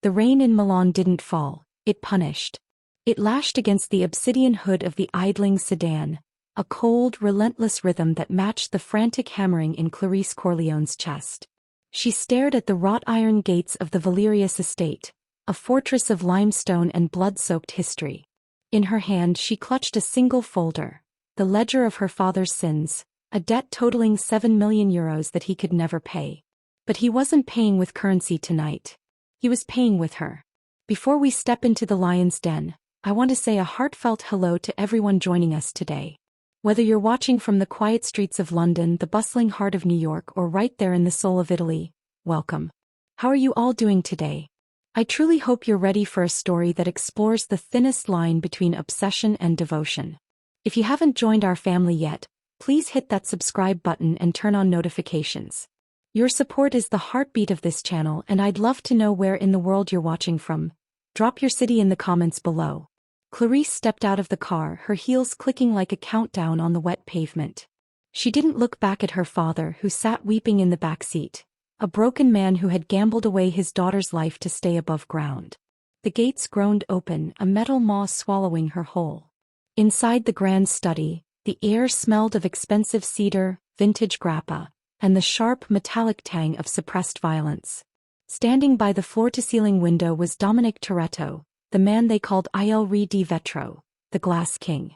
The rain in Milan didn't fall, it punished. It lashed against the obsidian hood of the idling sedan, a cold, relentless rhythm that matched the frantic hammering in Clarice Corleone's chest. She stared at the wrought-iron gates of the Valerius estate, a fortress of limestone and blood-soaked history. In her hand she clutched a single folder, the ledger of her father's sins, a debt totaling €7 million that he could never pay. But he wasn't paying with currency tonight. He was paying with her. Before we step into the lion's den, I want to say a heartfelt hello to everyone joining us today. Whether you're watching from the quiet streets of London, the bustling heart of New York, or right there in the soul of Italy, welcome. How are you all doing today? I truly hope you're ready for a story that explores the thinnest line between obsession and devotion. If you haven't joined our family yet, please hit that subscribe button and turn on notifications. Your support is the heartbeat of this channel, and I'd love to know where in the world you're watching from. Drop your city in the comments below. Clarice stepped out of the car, her heels clicking like a countdown on the wet pavement. She didn't look back at her father, who sat weeping in the back seat, a broken man who had gambled away his daughter's life to stay above ground. The gates groaned open, a metal maw swallowing her whole. Inside the grand study, the air smelled of expensive cedar, vintage grappa, and the sharp metallic tang of suppressed violence. Standing by the floor-to-ceiling window was Dominic Toretto, the man they called Il Re di Vetro, the Glass King.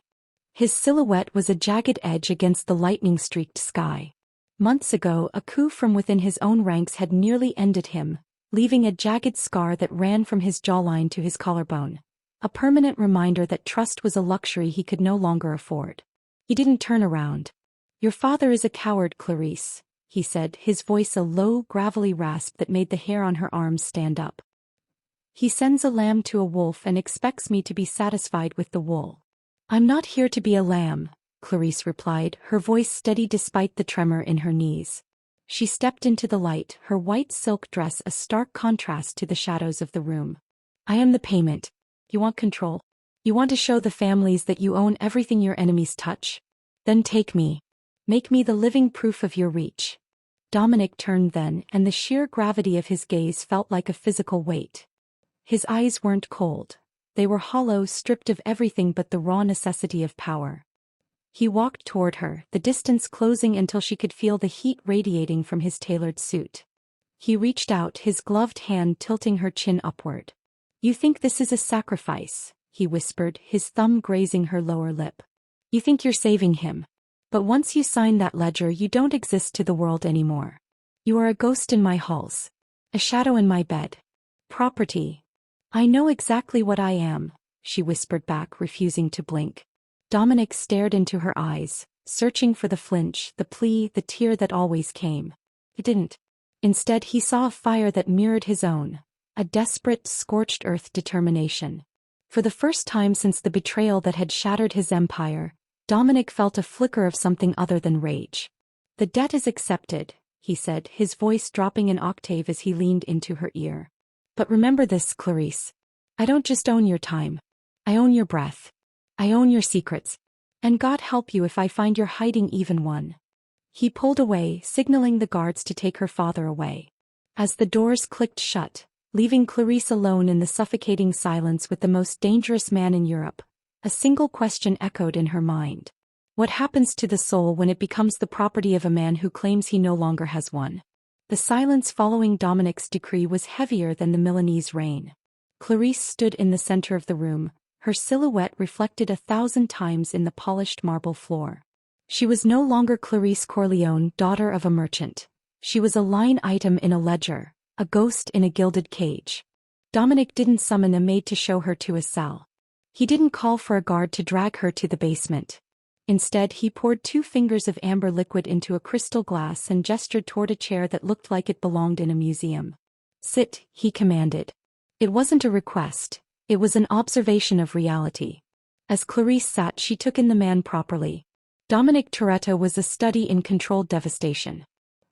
His silhouette was a jagged edge against the lightning-streaked sky. Months ago, a coup from within his own ranks had nearly ended him, leaving a jagged scar that ran from his jawline to his collarbone, a permanent reminder that trust was a luxury he could no longer afford. He didn't turn around. "Your father is a coward, Clarice," he said, his voice a low, gravelly rasp that made the hair on her arms stand up. "He sends a lamb to a wolf and expects me to be satisfied with the wool." "I'm not here to be a lamb," Clarice replied, her voice steady despite the tremor in her knees. She stepped into the light, her white silk dress a stark contrast to the shadows of the room. "I am the payment. You want control? You want to show the families that you own everything your enemies touch? Then take me. Make me the living proof of your reach." Dominic turned then, and the sheer gravity of his gaze felt like a physical weight. His eyes weren't cold. They were hollow, stripped of everything but the raw necessity of power. He walked toward her, the distance closing until she could feel the heat radiating from his tailored suit. He reached out, his gloved hand tilting her chin upward. "You think this is a sacrifice," he whispered, his thumb grazing her lower lip. "You think you're saving him. But once you sign that ledger, you don't exist to the world anymore. You are a ghost in my halls. A shadow in my bed. Property." "I know exactly what I am," she whispered back, refusing to blink. Dominic stared into her eyes, searching for the flinch, the plea, the tear that always came. It didn't. Instead, he saw a fire that mirrored his own, a desperate, scorched earth determination. For the first time since the betrayal that had shattered his empire, Dominic felt a flicker of something other than rage. "The debt is accepted," he said, his voice dropping an octave as he leaned into her ear. "But remember this, Clarice. I don't just own your time. I own your breath. I own your secrets. And God help you if I find you're hiding even one." He pulled away, signaling the guards to take her father away. As the doors clicked shut, leaving Clarice alone in the suffocating silence with the most dangerous man in Europe, a single question echoed in her mind. What happens to the soul when it becomes the property of a man who claims he no longer has one? The silence following Dominic's decree was heavier than the Milanese rain. Clarice stood in the center of the room, her silhouette reflected 1,000 times in the polished marble floor. She was no longer Clarice Corleone, daughter of a merchant. She was a line item in a ledger, a ghost in a gilded cage. Dominic didn't summon a maid to show her to a cell. He didn't call for a guard to drag her to the basement. Instead, he poured 2 fingers of amber liquid into a crystal glass and gestured toward a chair that looked like it belonged in a museum. "Sit," he commanded. It wasn't a request. It was an observation of reality. As Clarice sat, she took in the man properly. Dominic Toretto was a study in controlled devastation.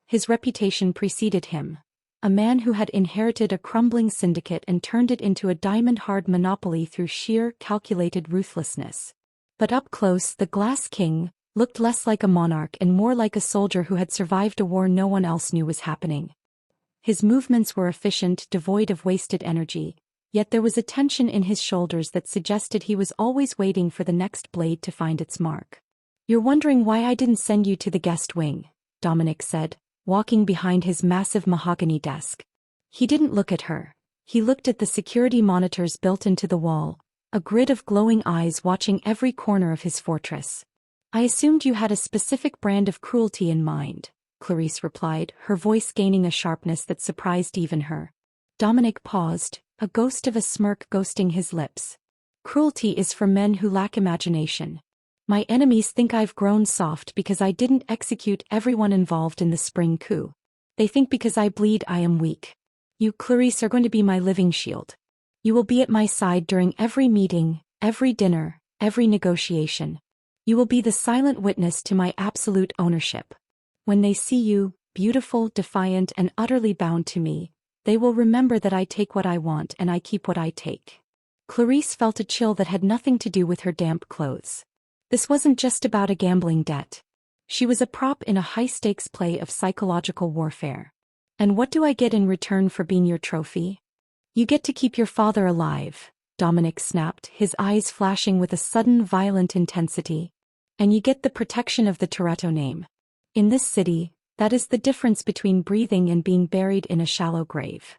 His reputation preceded him. A man who had inherited a crumbling syndicate and turned it into a diamond-hard monopoly through sheer, calculated ruthlessness. But up close, the Glass King looked less like a monarch and more like a soldier who had survived a war no one else knew was happening. His movements were efficient, devoid of wasted energy, yet there was a tension in his shoulders that suggested he was always waiting for the next blade to find its mark. "You're wondering why I didn't send you to the guest wing," Dominic said, walking behind his massive mahogany desk. He didn't look at her. He looked at the security monitors built into the wall, a grid of glowing eyes watching every corner of his fortress. "I assumed you had a specific brand of cruelty in mind," Clarice replied, her voice gaining a sharpness that surprised even her. Dominic paused, a ghost of a smirk ghosting his lips. "Cruelty is for men who lack imagination. My enemies think I've grown soft because I didn't execute everyone involved in the spring coup. They think because I bleed I am weak. You, Clarice, are going to be my living shield. You will be at my side during every meeting, every dinner, every negotiation. You will be the silent witness to my absolute ownership. When they see you, beautiful, defiant, and utterly bound to me, they will remember that I take what I want and I keep what I take." Clarice felt a chill that had nothing to do with her damp clothes. This wasn't just about a gambling debt. She was a prop in a high-stakes play of psychological warfare. "And what do I get in return for being your trophy?" "You get to keep your father alive," Dominic snapped, his eyes flashing with a sudden violent intensity. "And you get the protection of the Toretto name. In this city, that is the difference between breathing and being buried in a shallow grave."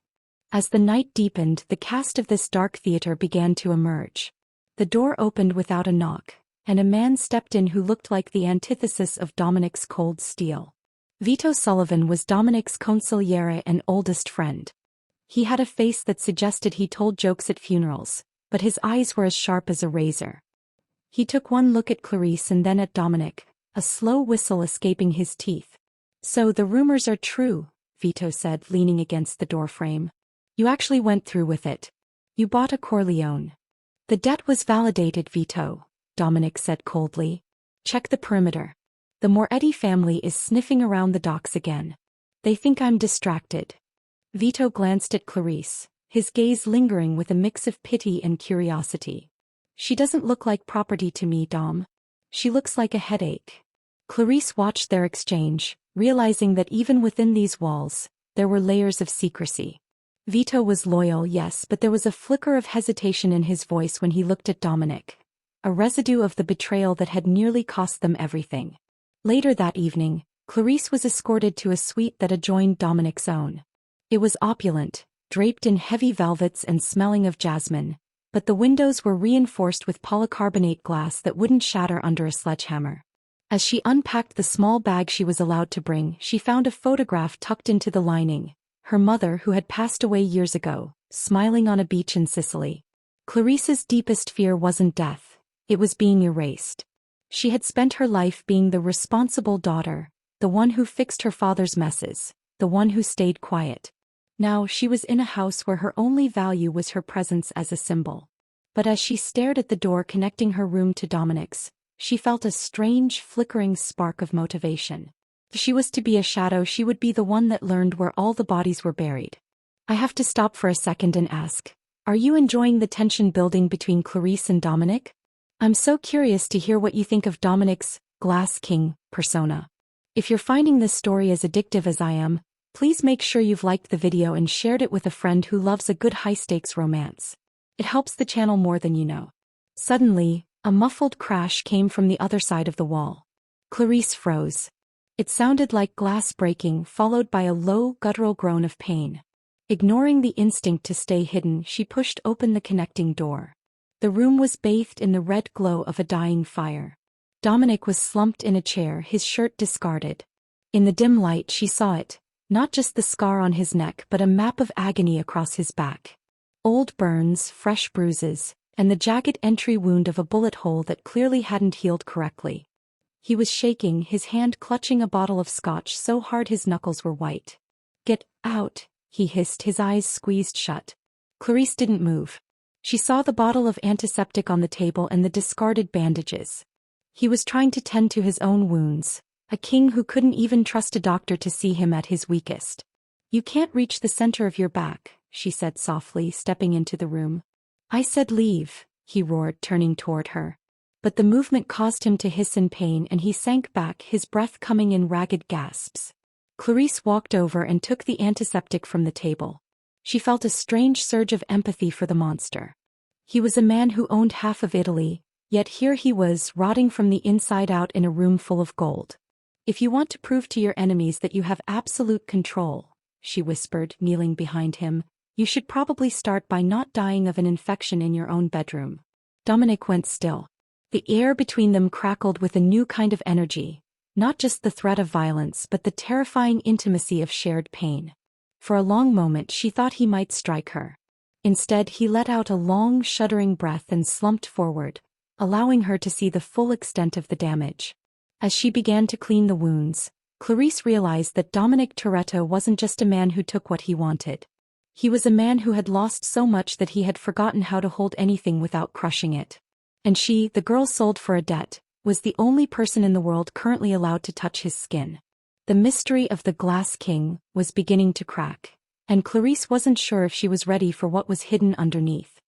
As the night deepened, the cast of this dark theater began to emerge. The door opened without a knock, and a man stepped in who looked like the antithesis of Dominic's cold steel. Vito Sullivan was Dominic's consigliere and oldest friend. He had a face that suggested he told jokes at funerals, but his eyes were as sharp as a razor. He took one look at Clarice and then at Dominic, a slow whistle escaping his teeth. "So the rumors are true," Vito said, leaning against the doorframe. "You actually went through with it. You bought a Corleone." "The debt was validated, Vito," Dominic said coldly. "Check the perimeter. The Moretti family is sniffing around the docks again. They think I'm distracted." Vito glanced at Clarice, his gaze lingering with a mix of pity and curiosity. "She doesn't look like property to me, Dom. She looks like a headache." Clarice watched their exchange, realizing that even within these walls, there were layers of secrecy. Vito was loyal, yes, but there was a flicker of hesitation in his voice when he looked at Dominic, a residue of the betrayal that had nearly cost them everything. Later that evening, Clarice was escorted to a suite that adjoined Dominic's own. It was opulent, draped in heavy velvets and smelling of jasmine, but the windows were reinforced with polycarbonate glass that wouldn't shatter under a sledgehammer. As she unpacked the small bag she was allowed to bring, she found a photograph tucked into the lining, her mother who had passed away years ago, smiling on a beach in Sicily. Clarice's deepest fear wasn't death, it was being erased. She had spent her life being the responsible daughter, the one who fixed her father's messes, the one who stayed quiet. Now she was in a house where her only value was her presence as a symbol. But as she stared at the door connecting her room to Dominic's, she felt a strange, flickering spark of motivation. If she was to be a shadow, she would be the one that learned where all the bodies were buried. "I have to stop for a second and ask, are you enjoying the tension building between Clarice and Dominic? I'm so curious to hear what you think of Dominic's Glass King persona. If you're finding this story as addictive as I am, please make sure you've liked the video and shared it with a friend who loves a good high-stakes romance. It helps the channel more than you know." Suddenly, a muffled crash came from the other side of the wall. Clarice froze. It sounded like glass breaking, followed by a low, guttural groan of pain. Ignoring the instinct to stay hidden, she pushed open the connecting door. The room was bathed in the red glow of a dying fire. Dominic was slumped in a chair, his shirt discarded. In the dim light she saw it, not just the scar on his neck but a map of agony across his back. Old burns, fresh bruises, and the jagged entry wound of a bullet hole that clearly hadn't healed correctly. He was shaking, his hand clutching a bottle of scotch so hard his knuckles were white. "Get out," he hissed, his eyes squeezed shut. Clarice didn't move. She saw the bottle of antiseptic on the table and the discarded bandages. He was trying to tend to his own wounds, a king who couldn't even trust a doctor to see him at his weakest. "You can't reach the center of your back," she said softly, stepping into the room. "I said leave," he roared, turning toward her. But the movement caused him to hiss in pain and he sank back, his breath coming in ragged gasps. Clarice walked over and took the antiseptic from the table. She felt a strange surge of empathy for the monster. He was a man who owned half of Italy, yet here he was rotting from the inside out in a room full of gold. "If you want to prove to your enemies that you have absolute control," she whispered, kneeling behind him, "you should probably start by not dying of an infection in your own bedroom." Dominic went still. The air between them crackled with a new kind of energy, not just the threat of violence but the terrifying intimacy of shared pain. For a long moment she thought he might strike her. Instead he let out a long, shuddering breath and slumped forward, allowing her to see the full extent of the damage. As she began to clean the wounds, Clarice realized that Dominic Toretto wasn't just a man who took what he wanted. He was a man who had lost so much that he had forgotten how to hold anything without crushing it. And she, the girl sold for a debt, was the only person in the world currently allowed to touch his skin. The mystery of the Glass King was beginning to crack, and Clarice wasn't sure if she was ready for what was hidden underneath.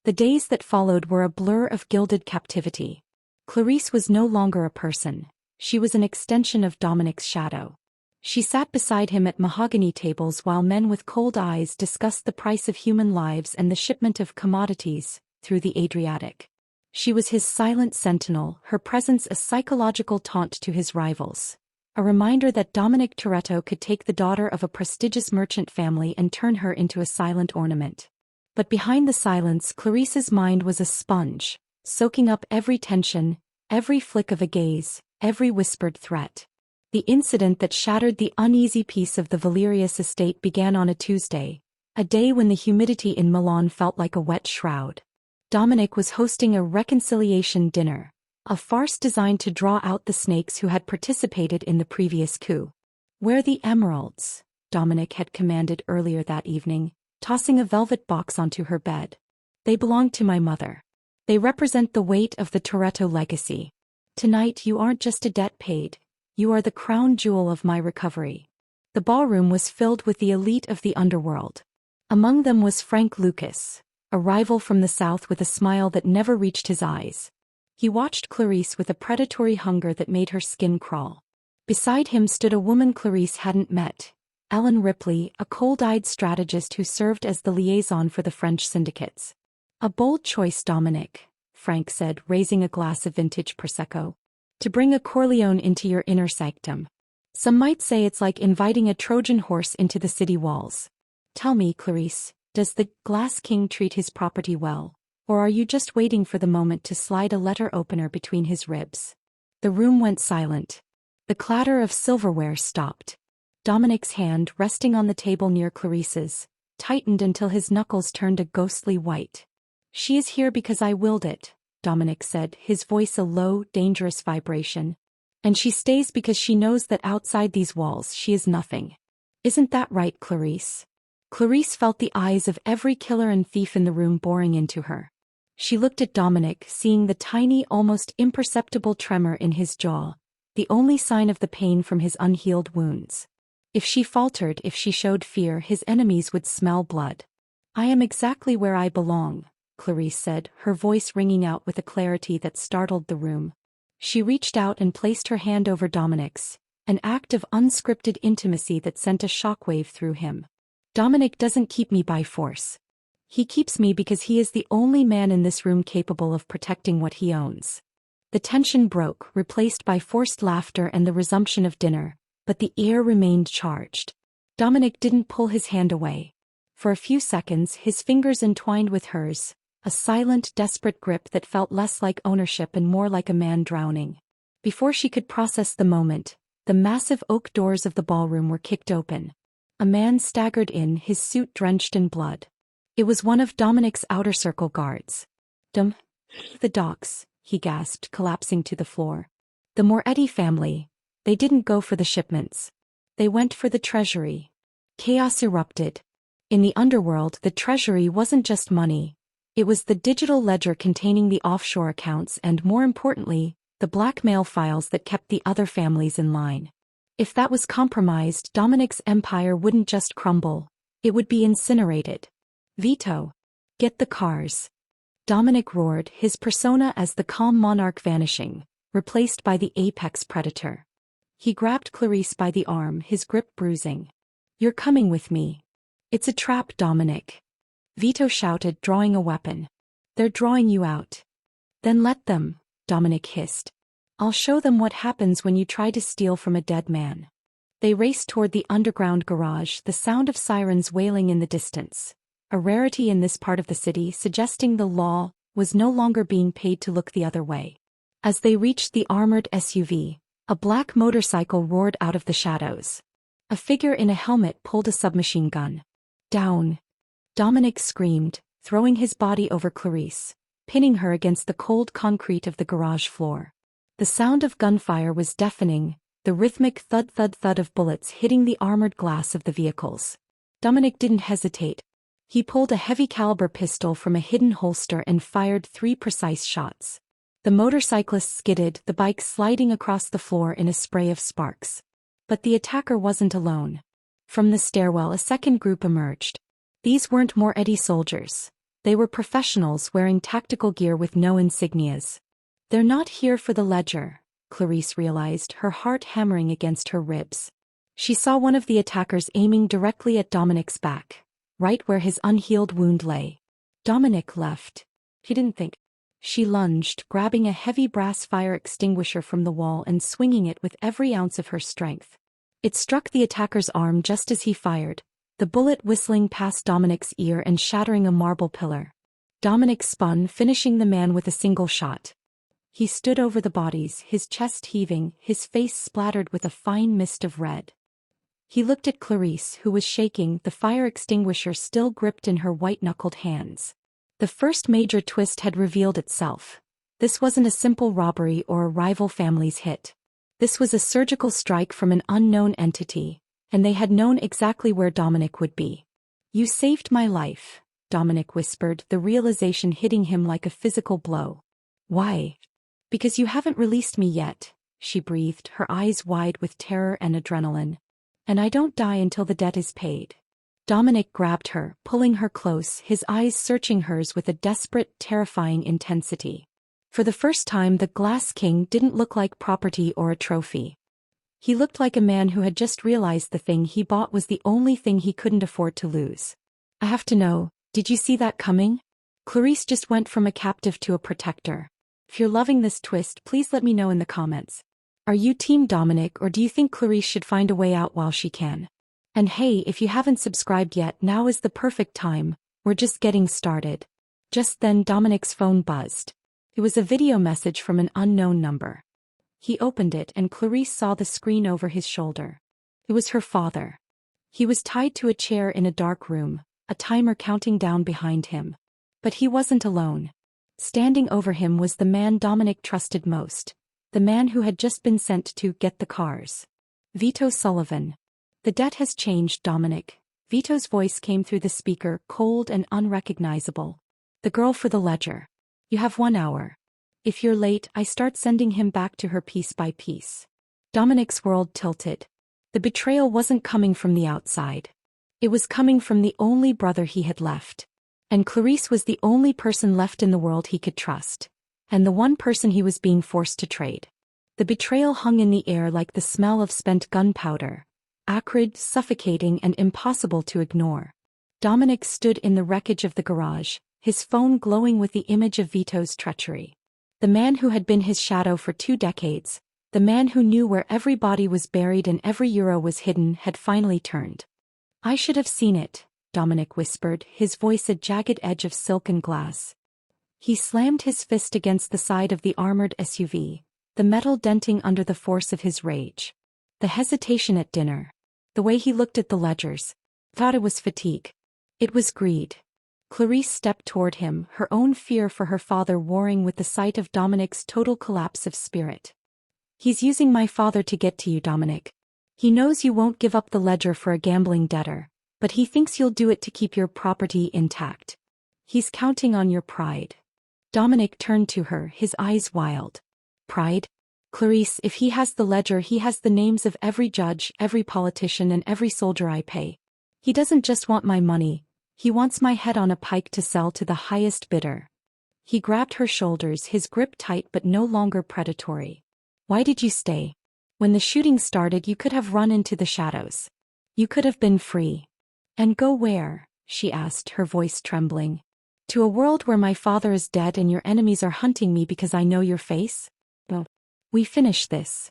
The days that followed were a blur of gilded captivity. Clarice was no longer a person. She was an extension of Dominic's shadow. She sat beside him at mahogany tables while men with cold eyes discussed the price of human lives and the shipment of commodities through the Adriatic. She was his silent sentinel, her presence a psychological taunt to his rivals. A reminder that Dominic Toretto could take the daughter of a prestigious merchant family and turn her into a silent ornament. But behind the silence, Clarice's mind was a sponge, soaking up every tension, every flick of a gaze, every whispered threat. The incident that shattered the uneasy peace of the Valerius estate began on a Tuesday, a day when the humidity in Milan felt like a wet shroud. Dominic was hosting a reconciliation dinner, a farce designed to draw out the snakes who had participated in the previous coup. "Where the emeralds?" Dominic had commanded earlier that evening, tossing a velvet box onto her bed. "They belong to my mother. They represent the weight of the Toretto legacy. Tonight you aren't just a debt paid, you are the crown jewel of my recovery." The ballroom was filled with the elite of the underworld. Among them was Frank Lucas, a rival from the south with a smile that never reached his eyes. He watched Clarice with a predatory hunger that made her skin crawl. Beside him stood a woman Clarice hadn't met, Ellen Ripley, a cold-eyed strategist who served as the liaison for the French syndicates. "A bold choice, Dominic," Frank said, raising a glass of vintage Prosecco. "To bring a Corleone into your inner sanctum. Some might say it's like inviting a Trojan horse into the city walls. Tell me, Clarice, does the Glass King treat his property well? Or are you just waiting for the moment to slide a letter opener between his ribs?" The room went silent. The clatter of silverware stopped. Dominic's hand, resting on the table near Clarice's, tightened until his knuckles turned a ghostly white. "She is here because I willed it," Dominic said, his voice a low, dangerous vibration. "And she stays because she knows that outside these walls she is nothing. Isn't that right, Clarice?" Clarice felt the eyes of every killer and thief in the room boring into her. She looked at Dominic, seeing the tiny, almost imperceptible tremor in his jaw, the only sign of the pain from his unhealed wounds. If she faltered, if she showed fear, his enemies would smell blood. "I am exactly where I belong," Clarice said, her voice ringing out with a clarity that startled the room. She reached out and placed her hand over Dominic's, an act of unscripted intimacy that sent a shockwave through him. "Dominic doesn't keep me by force. He keeps me because he is the only man in this room capable of protecting what he owns." The tension broke, replaced by forced laughter and the resumption of dinner, but the air remained charged. Dominic didn't pull his hand away. For a few seconds, his fingers entwined with hers, a silent, desperate grip that felt less like ownership and more like a man drowning. Before she could process the moment, the massive oak doors of the ballroom were kicked open. A man staggered in, his suit drenched in blood. It was one of Dominic's outer circle guards. The docks," he gasped, collapsing to the floor. "The Moretti family. They didn't go for the shipments. They went for the treasury." Chaos erupted. In the underworld, the treasury wasn't just money. It was the digital ledger containing the offshore accounts and, more importantly, the blackmail files that kept the other families in line. If that was compromised, Dominic's empire wouldn't just crumble, it would be incinerated. "Vito. Get the cars." Dominic roared, his persona as the calm monarch vanishing, replaced by the apex predator. He grabbed Clarice by the arm, his grip bruising. "You're coming with me." "It's a trap, Dominic," Vito shouted, drawing a weapon. "They're drawing you out." "Then let them," Dominic hissed. "I'll show them what happens when you try to steal from a dead man." They raced toward the underground garage, the sound of sirens wailing in the distance, a rarity in this part of the city, suggesting the law was no longer being paid to look the other way. As they reached the armored SUV, a black motorcycle roared out of the shadows. A figure in a helmet pulled a submachine gun. "Down!" Dominic screamed, throwing his body over Clarice, pinning her against the cold concrete of the garage floor. The sound of gunfire was deafening, the rhythmic thud-thud-thud of bullets hitting the armored glass of the vehicles. Dominic didn't hesitate. He pulled a heavy-caliber pistol from a hidden holster and fired 3 precise shots. The motorcyclist skidded, the bike sliding across the floor in a spray of sparks. But the attacker wasn't alone. From the stairwell a second group emerged. These weren't more Eddie soldiers. They were professionals wearing tactical gear with no insignias. "They're not here for the ledger," Clarice realized, her heart hammering against her ribs. She saw one of the attackers aiming directly at Dominic's back, right where his unhealed wound lay. Dominic left. He didn't think. She lunged, grabbing a heavy brass fire extinguisher from the wall and swinging it with every ounce of her strength. It struck the attacker's arm just as he fired, the bullet whistling past Dominic's ear and shattering a marble pillar. Dominic spun, finishing the man with a single shot. He stood over the bodies, his chest heaving, his face splattered with a fine mist of red. He looked at Clarice, who was shaking, the fire extinguisher still gripped in her white-knuckled hands. The first major twist had revealed itself. This wasn't a simple robbery or a rival family's hit. This was a surgical strike from an unknown entity, and they had known exactly where Dominic would be. "You saved my life," Dominic whispered, the realization hitting him like a physical blow. "Why?" "Because you haven't released me yet," she breathed, her eyes wide with terror and adrenaline. "And I don't die until the debt is paid." Dominic grabbed her, pulling her close, his eyes searching hers with a desperate, terrifying intensity. For the first time, the Glass King didn't look like property or a trophy. He looked like a man who had just realized the thing he bought was the only thing he couldn't afford to lose. "I have to know, did you see that coming? Clarice just went from a captive to a protector. If you're loving this twist, please let me know in the comments. Are you Team Dominic, or do you think Clarice should find a way out while she can? And hey, if you haven't subscribed yet, now is the perfect time, we're just getting started." Just then Dominic's phone buzzed. It was a video message from an unknown number. He opened it and Clarice saw the screen over his shoulder. It was her father. He was tied to a chair in a dark room, a timer counting down behind him. But he wasn't alone. Standing over him was the man Dominic trusted most, the man who had just been sent to get the cars. Vito Sullivan. "The debt has changed, Dominic." Vito's voice came through the speaker, cold and unrecognizable. "The girl for the ledger. You have 1 hour. If you're late, I start sending him back to her piece by piece." Dominic's world tilted. The betrayal wasn't coming from the outside. It was coming from the only brother he had left. And Clarice was the only person left in the world he could trust. And the one person he was being forced to trade. The betrayal hung in the air like the smell of spent gunpowder. Acrid, suffocating, and impossible to ignore. Dominic stood in the wreckage of the garage, his phone glowing with the image of Vito's treachery. The man who had been his shadow for 2 decades, the man who knew where every body was buried and every euro was hidden, had finally turned. "I should have seen it," Dominic whispered, his voice a jagged edge of silken glass. He slammed his fist against the side of the armored SUV, the metal denting under the force of his rage. The hesitation at dinner. The way he looked at the ledgers. Thought it was fatigue. It was greed. Clarice stepped toward him, her own fear for her father warring with the sight of Dominic's total collapse of spirit. "He's using my father to get to you, Dominic. He knows you won't give up the ledger for a gambling debtor, but he thinks you'll do it to keep your property intact. He's counting on your pride." Dominic turned to her, his eyes wild. "Pride? Clarice, if he has the ledger, he has the names of every judge, every politician, and every soldier I pay. He doesn't just want my money, he wants my head on a pike to sell to the highest bidder." He grabbed her shoulders, his grip tight but no longer predatory. "Why did you stay? When the shooting started, you could have run into the shadows. You could have been free. And go where? She asked, her voice trembling. To a world where my father is dead and your enemies are hunting me because I know your face? Well, we finish this.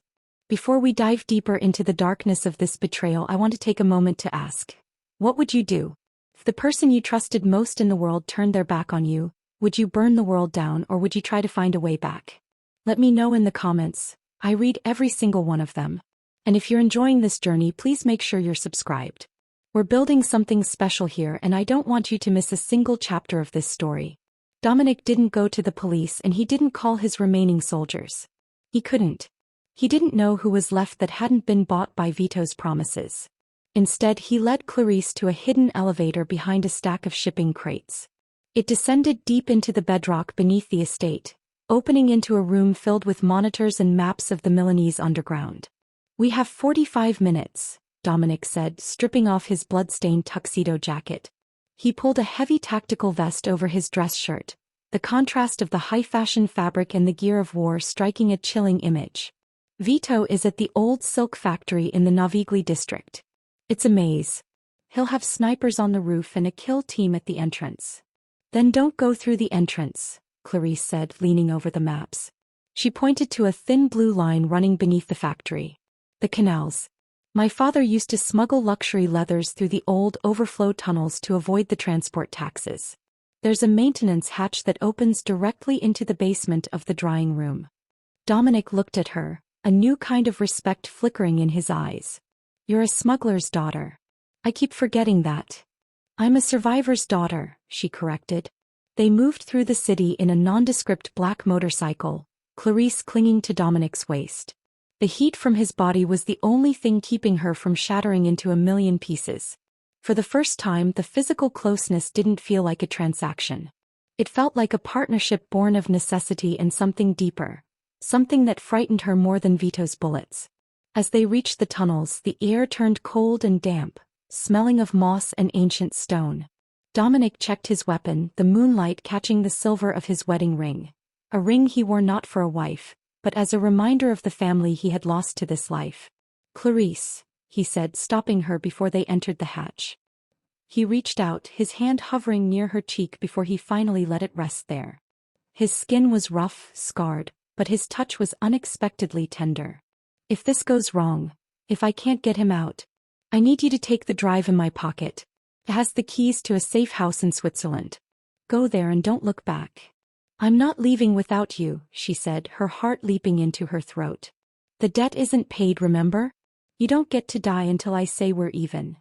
Before we dive deeper into the darkness of this betrayal, I want to take a moment to ask. What would you do? If the person you trusted most in the world turned their back on you, would you burn the world down or would you try to find a way back? Let me know in the comments. I read every single one of them. And if you're enjoying this journey, please make sure you're subscribed. We're building something special here and I don't want you to miss a single chapter of this story. Dominic didn't go to the police and he didn't call his remaining soldiers. He couldn't. He didn't know who was left that hadn't been bought by Vito's promises. Instead, he led Clarice to a hidden elevator behind a stack of shipping crates. It descended deep into the bedrock beneath the estate, opening into a room filled with monitors and maps of the Milanese underground. We have 45 minutes, Dominic said, stripping off his blood-stained tuxedo jacket. He pulled a heavy tactical vest over his dress shirt, the contrast of the high-fashion fabric and the gear of war striking a chilling image. Vito is at the old silk factory in the Navigli district. It's a maze. He'll have snipers on the roof and a kill team at the entrance. Then don't go through the entrance, Clarice said, leaning over the maps. She pointed to a thin blue line running beneath the factory. The canals. My father used to smuggle luxury leathers through the old overflow tunnels to avoid the transport taxes. There's a maintenance hatch that opens directly into the basement of the drying room. Dominic looked at her, a new kind of respect flickering in his eyes. You're a smuggler's daughter. I keep forgetting that. I'm a survivor's daughter, she corrected. They moved through the city in a nondescript black motorcycle, Clarice clinging to Dominic's waist. The heat from his body was the only thing keeping her from shattering into a million pieces. For the first time, the physical closeness didn't feel like a transaction. It felt like a partnership born of necessity and something deeper, something that frightened her more than Vito's bullets. As they reached the tunnels, the air turned cold and damp, smelling of moss and ancient stone. Dominic checked his weapon, the moonlight catching the silver of his wedding ring. A ring he wore not for a wife, but as a reminder of the family he had lost to this life. Clarice, he said, stopping her before they entered the hatch. He reached out, his hand hovering near her cheek before he finally let it rest there. His skin was rough, scarred, but his touch was unexpectedly tender. If this goes wrong, if I can't get him out, I need you to take the drive in my pocket. It has the keys to a safe house in Switzerland. Go there and don't look back. I'm not leaving without you, she said, her heart leaping into her throat. The debt isn't paid, remember? You don't get to die until I say we're even.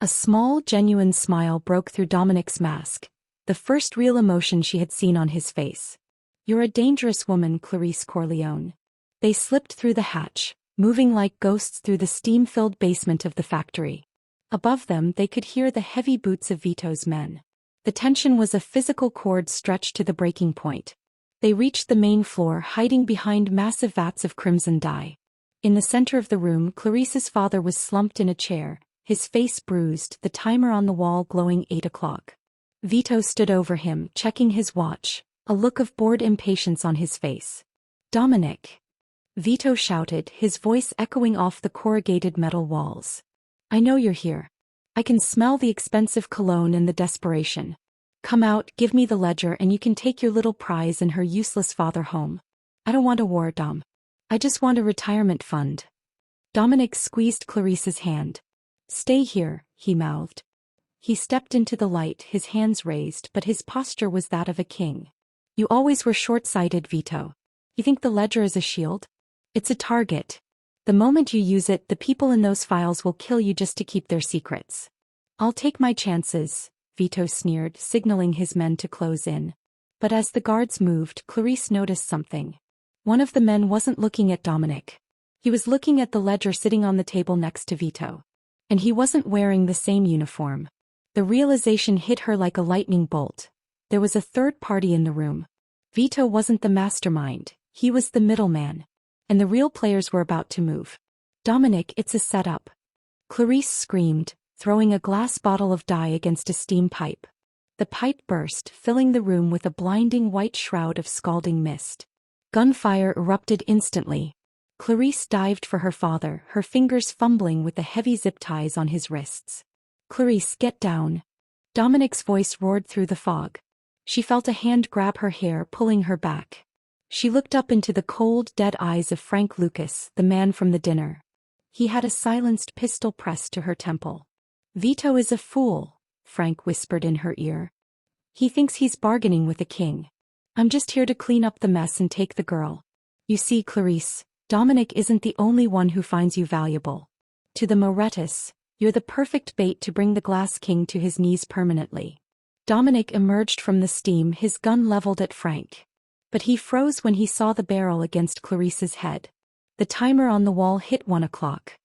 A small, genuine smile broke through Dominic's mask, the first real emotion she had seen on his face. You're a dangerous woman, Clarice Corleone. They slipped through the hatch, moving like ghosts through the steam-filled basement of the factory. Above them, they could hear the heavy boots of Vito's men. The tension was a physical cord stretched to the breaking point. They reached the main floor, hiding behind massive vats of crimson dye. In the center of the room, Clarice's father was slumped in a chair, his face bruised, the timer on the wall glowing 8 o'clock. Vito stood over him, checking his watch, a look of bored impatience on his face. Dominic! Vito shouted, his voice echoing off the corrugated metal walls. I know you're here. I can smell the expensive cologne and the desperation. Come out, give me the ledger and you can take your little prize and her useless father home. I don't want a war, Dom. I just want a retirement fund. Dominic squeezed Clarice's hand. Stay here, he mouthed. He stepped into the light, his hands raised, but his posture was that of a king. You always were short-sighted, Vito. You think the ledger is a shield? It's a target. The moment you use it, the people in those files will kill you just to keep their secrets. I'll take my chances, Vito sneered, signaling his men to close in. But as the guards moved, Clarice noticed something. One of the men wasn't looking at Dominic. He was looking at the ledger sitting on the table next to Vito. And he wasn't wearing the same uniform. The realization hit her like a lightning bolt. There was a third party in the room. Vito wasn't the mastermind, he was the middleman. And the real players were about to move. Dominic, it's a setup. Clarice screamed, throwing a glass bottle of dye against a steam pipe. The pipe burst, filling the room with a blinding white shroud of scalding mist. Gunfire erupted instantly. Clarice dived for her father, her fingers fumbling with the heavy zip ties on his wrists. "Clarice, get down." Dominic's voice roared through the fog. She felt a hand grab her hair, pulling her back. She looked up into the cold, dead eyes of Frank Lucas, the man from the dinner. He had a silenced pistol pressed to her temple. "Vito is a fool," Frank whispered in her ear. "He thinks he's bargaining with a king. I'm just here to clean up the mess and take the girl. You see, Clarice, Dominic isn't the only one who finds you valuable. To the Morettas, you're the perfect bait to bring the Glass King to his knees permanently." Dominic emerged from the steam, his gun leveled at Frank. But he froze when he saw the barrel against Clarice's head. The timer on the wall hit 1 o'clock.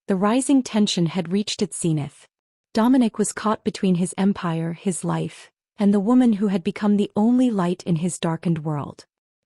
The rising tension had reached its zenith. Dominic was caught between his empire, his life, and the woman who had become the only light in his darkened world.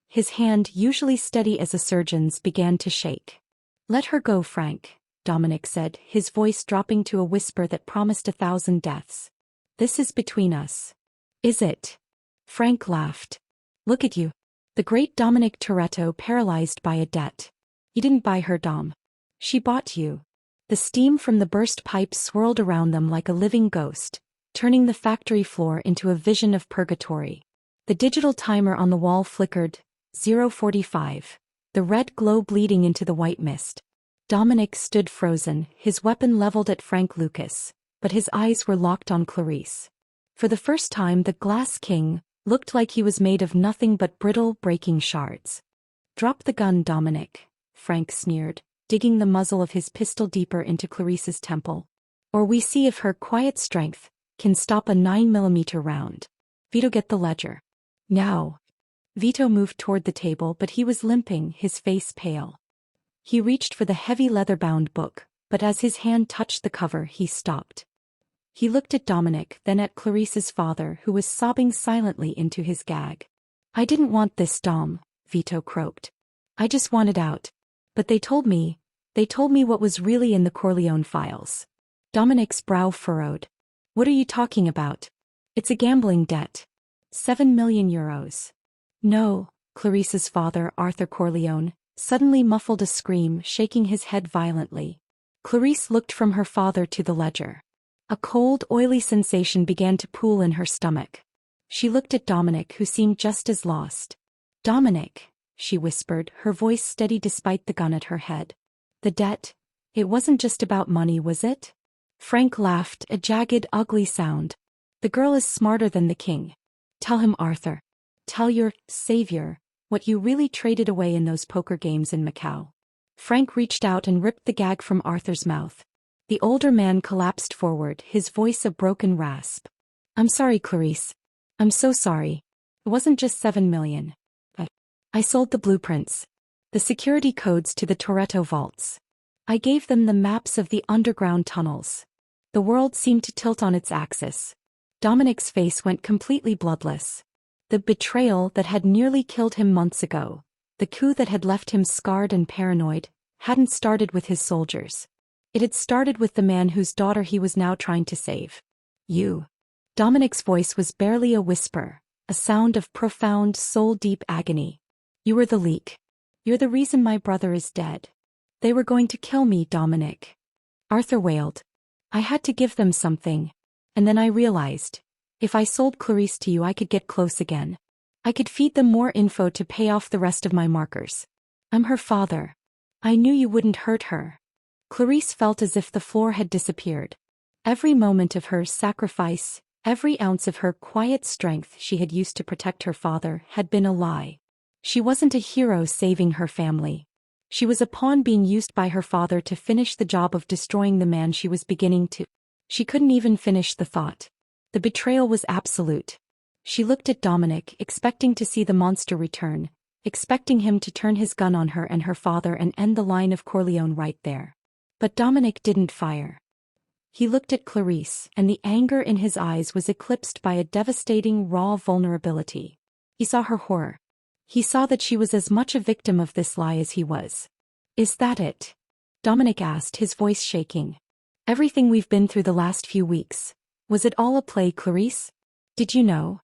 His hand, usually steady as a surgeon's, began to shake. "Let her go, Frank," Dominic said, his voice dropping to a whisper that promised 1,000 deaths. "This is between us." "Is it?" Frank laughed. "Look at you. The great Dominic Toretto, paralyzed by a debt. You didn't buy her, Dom. She bought you." The steam from the burst pipes swirled around them like a living ghost, turning the factory floor into a vision of purgatory. The digital timer on the wall flickered. 0:45. The red glow bleeding into the white mist. Dominic stood frozen, his weapon leveled at Frank Lucas, but his eyes were locked on Clarice. For the first time, the Glass King looked like he was made of nothing but brittle, breaking shards. "Drop the gun, Dominic," Frank sneered, digging the muzzle of his pistol deeper into Clarice's temple. "Or we see if her quiet strength can stop a 9mm round. Vito, get the ledger. Now." Vito moved toward the table, but he was limping, his face pale. He reached for the heavy leather-bound book, but as his hand touched the cover, he stopped. He looked at Dominic, then at Clarice's father, who was sobbing silently into his gag. "I didn't want this, Dom," Vito croaked. "I just wanted out. But they told me what was really in the Corleone files." Dominic's brow furrowed. "What are you talking about?" "It's a gambling debt. 7 million euros. "No," Clarice's father, Arthur Corleone, suddenly muffled a scream, shaking his head violently. Clarice looked from her father to the ledger. A cold, oily sensation began to pool in her stomach. She looked at Dominic, who seemed just as lost. "Dominic," she whispered, her voice steady despite the gun at her head. "The debt, it wasn't just about money, was it?" Frank laughed, a jagged, ugly sound. "The girl is smarter than the king. Tell him, Arthur. Tell your savior what you really traded away in those poker games in Macau." Frank reached out and ripped the gag from Arthur's mouth. The older man collapsed forward, his voice a broken rasp. "I'm sorry, Clarice. I'm so sorry. It wasn't just 7 million. I sold the blueprints, the security codes to the Toretto vaults. I gave them the maps of the underground tunnels." The world seemed to tilt on its axis. Dominic's face went completely bloodless. The betrayal that had nearly killed him months ago, the coup that had left him scarred and paranoid, hadn't started with his soldiers. It had started with the man whose daughter he was now trying to save. "You." Dominic's voice was barely a whisper, a sound of profound, soul-deep agony. "You were the leak. You're the reason my brother is dead. They were going to kill me, Dominic." Arthur wailed. "I had to give them something. And then I realized, if I sold Clarice to you, I could get close again. I could feed them more info to pay off the rest of my markers. I'm her father. I knew you wouldn't hurt her." Clarice felt as if the floor had disappeared. Every moment of her sacrifice, every ounce of her quiet strength she had used to protect her father, had been a lie. She wasn't a hero saving her family. She was a pawn being used by her father to finish the job of destroying the man she was beginning to. She couldn't even finish the thought. The betrayal was absolute. She looked at Dominic, expecting to see the monster return, expecting him to turn his gun on her and her father and end the line of Corleone right there. But Dominic didn't fire. He looked at Clarice, and the anger in his eyes was eclipsed by a devastating, raw vulnerability. He saw her horror. He saw that she was as much a victim of this lie as he was. "Is that it?" Dominic asked, his voice shaking. "Everything we've been through the last few weeks. Was it all a play, Clarice? Did you know?"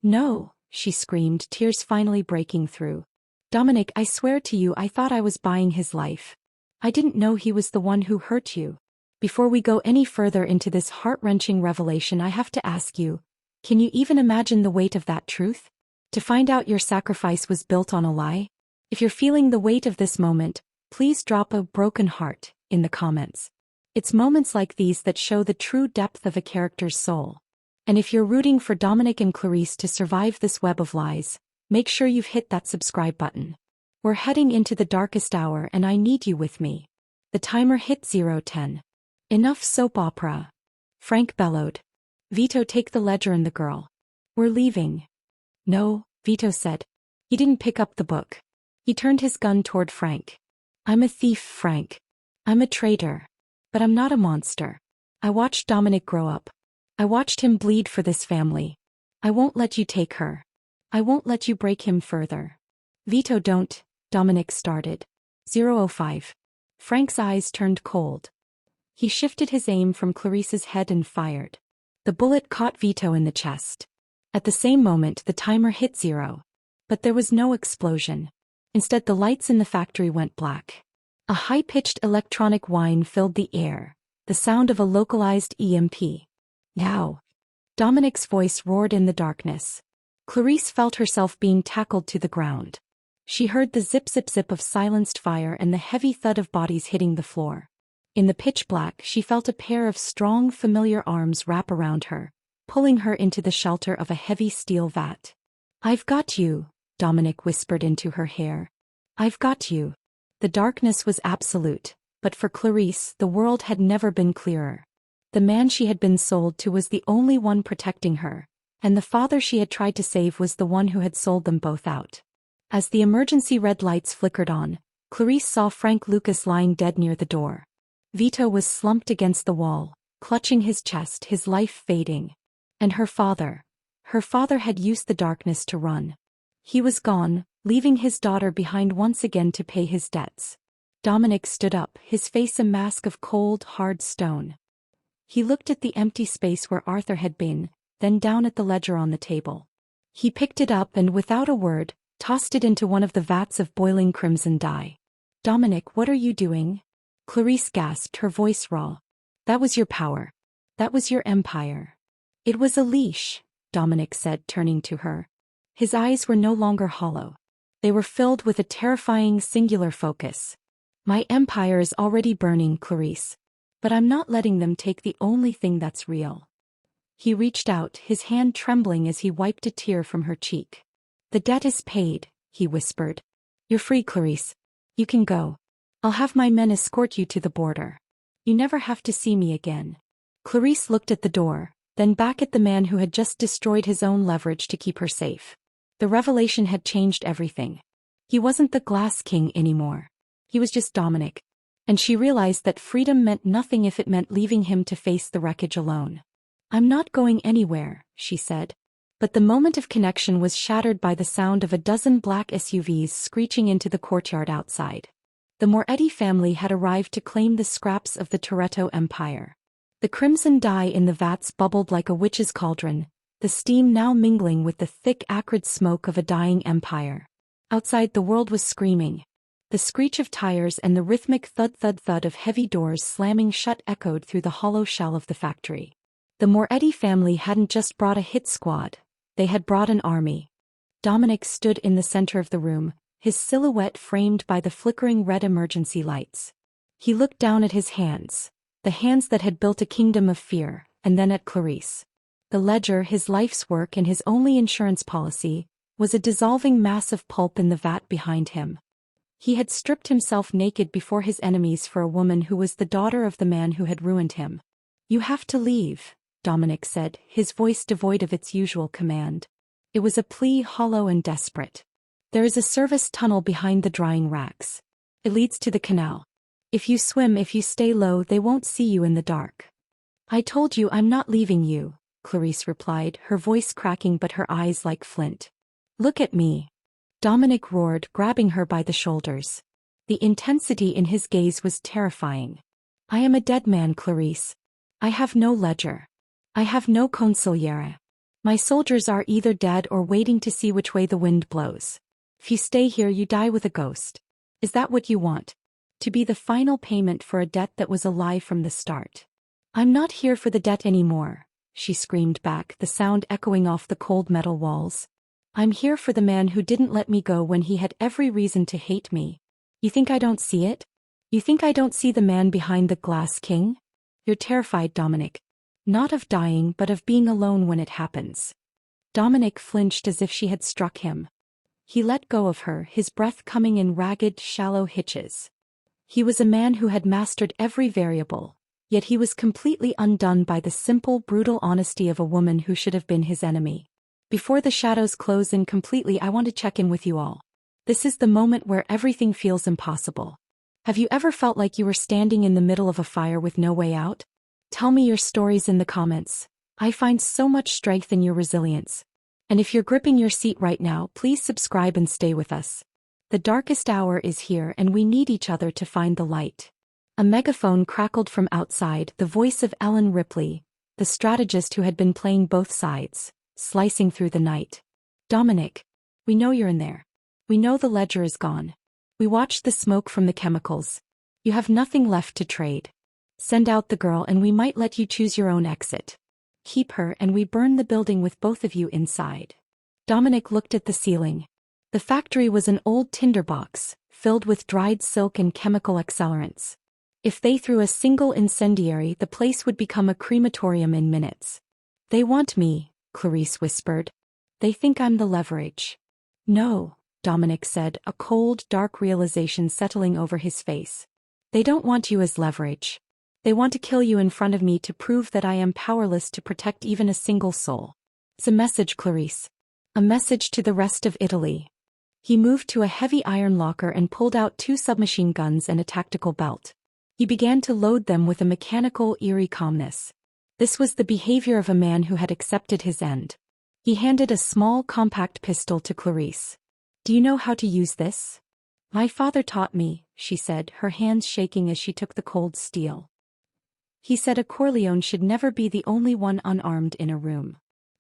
"No," she screamed, tears finally breaking through. Dominic, I swear to you I thought I was buying his life. I didn't know he was the one who hurt you. Before we go any further into this heart-wrenching revelation, I have to ask you, can you even imagine the weight of that truth? To find out your sacrifice was built on a lie? If you're feeling the weight of this moment, please drop a broken heart in the comments. It's moments like these that show the true depth of a character's soul. And if you're rooting for Dominic and Clarice to survive this web of lies, make sure you've hit that subscribe button. We're heading into the darkest hour and I need you with me. The timer hit 0:10. Enough soap opera. Frank bellowed. Vito, take the ledger and the girl. We're leaving. No, Vito said. He didn't pick up the book. He turned his gun toward Frank. I'm a thief, Frank. I'm a traitor. But I'm not a monster. I watched Dominic grow up. I watched him bleed for this family. I won't let you take her. I won't let you break him further. Vito, don't, Dominic started. 0:05. Frank's eyes turned cold. He shifted his aim from Clarice's head and fired. The bullet caught Vito in the chest. At the same moment the timer hit 0. But there was no explosion. Instead the lights in the factory went black. A high-pitched electronic whine filled the air, the sound of a localized EMP. Now! Dominic's voice roared in the darkness. Clarice felt herself being tackled to the ground. She heard the zip-zip-zip of silenced fire and the heavy thud of bodies hitting the floor. In the pitch black she felt a pair of strong familiar arms wrap around her, pulling her into the shelter of a heavy steel vat. I've got you, Dominic whispered into her hair. I've got you. The darkness was absolute, but for Clarice the world had never been clearer. The man she had been sold to was the only one protecting her, and the father she had tried to save was the one who had sold them both out. As the emergency red lights flickered on, Clarice saw Frank Lucas lying dead near the door. Vito was slumped against the wall, clutching his chest, his life fading. And her father had used the darkness to run. He was gone, leaving his daughter behind once again to pay his debts. Dominic stood up, his face a mask of cold, hard stone. He looked at the empty space where Arthur had been, then down at the ledger on the table. He picked it up and without a word, tossed it into one of the vats of boiling crimson dye. Dominic, what are you doing? Clarice gasped, her voice raw. That was your power. That was your empire. It was a leash, Dominic said, turning to her. His eyes were no longer hollow. They were filled with a terrifying singular focus. My empire is already burning, Clarice. But I'm not letting them take the only thing that's real. He reached out, his hand trembling as he wiped a tear from her cheek. The debt is paid, he whispered. You're free, Clarice. You can go. I'll have my men escort you to the border. You never have to see me again. Clarice looked at the door, then back at the man who had just destroyed his own leverage to keep her safe. The revelation had changed everything. He wasn't the Glass King anymore. He was just Dominic. And she realized that freedom meant nothing if it meant leaving him to face the wreckage alone. I'm not going anywhere, she said. But the moment of connection was shattered by the sound of a dozen black SUVs screeching into the courtyard outside. The Moretti family had arrived to claim the scraps of the Toretto Empire. The crimson dye in the vats bubbled like a witch's cauldron, the steam now mingling with the thick acrid smoke of a dying empire. Outside the world was screaming. The screech of tires and the rhythmic thud-thud-thud of heavy doors slamming shut echoed through the hollow shell of the factory. The Moretti family hadn't just brought a hit squad, they had brought an army. Dominic stood in the center of the room, his silhouette framed by the flickering red emergency lights. He looked down at his hands, the hands that had built a kingdom of fear, and then at Clarice. The ledger, his life's work and his only insurance policy, was a dissolving mass of pulp in the vat behind him. He had stripped himself naked before his enemies for a woman who was the daughter of the man who had ruined him. You have to leave, Dominic said, his voice devoid of its usual command. It was a plea hollow and desperate. There is a service tunnel behind the drying racks. It leads to the canal. If you swim, if you stay low, they won't see you in the dark. I told you I'm not leaving you, Clarice replied, her voice cracking but her eyes like flint. Look at me. Dominic roared, grabbing her by the shoulders. The intensity in his gaze was terrifying. I am a dead man, Clarice. I have no ledger. I have no consigliere. My soldiers are either dead or waiting to see which way the wind blows. If you stay here, you die with a ghost. Is that what you want? To be the final payment for a debt that was a lie from the start. I'm not here for the debt anymore, she screamed back, the sound echoing off the cold metal walls. I'm here for the man who didn't let me go when he had every reason to hate me. You think I don't see it? You think I don't see the man behind the glass king? You're terrified, Dominic. Not of dying, but of being alone when it happens. Dominic flinched as if she had struck him. He let go of her, his breath coming in ragged, shallow hitches. He was a man who had mastered every variable, yet he was completely undone by the simple, brutal honesty of a woman who should have been his enemy. Before the shadows close in completely, I want to check in with you all. This is the moment where everything feels impossible. Have you ever felt like you were standing in the middle of a fire with no way out? Tell me your stories in the comments. I find so much strength in your resilience. And if you're gripping your seat right now, please subscribe and stay with us. The darkest hour is here and we need each other to find the light. A megaphone crackled from outside, the voice of Ellen Ripley, the strategist who had been playing both sides, slicing through the night. Dominic, we know you're in there. We know the ledger is gone. We watched the smoke from the chemicals. You have nothing left to trade. Send out the girl and we might let you choose your own exit. Keep her and we burn the building with both of you inside. Dominic looked at the ceiling. The factory was an old tinderbox, filled with dried silk and chemical accelerants. If they threw a single incendiary, the place would become a crematorium in minutes. They want me, Clarice whispered. They think I'm the leverage. No, Dominic said, a cold, dark realization settling over his face. They don't want you as leverage. They want to kill you in front of me to prove that I am powerless to protect even a single soul. It's a message, Clarice. A message to the rest of Italy. He moved to a heavy iron locker and pulled out 2 submachine guns and a tactical belt. He began to load them with a mechanical, eerie calmness. This was the behavior of a man who had accepted his end. He handed a small, compact pistol to Clarice. Do you know how to use this? My father taught me, she said, her hands shaking as she took the cold steel. He said a Corleone should never be the only one unarmed in a room.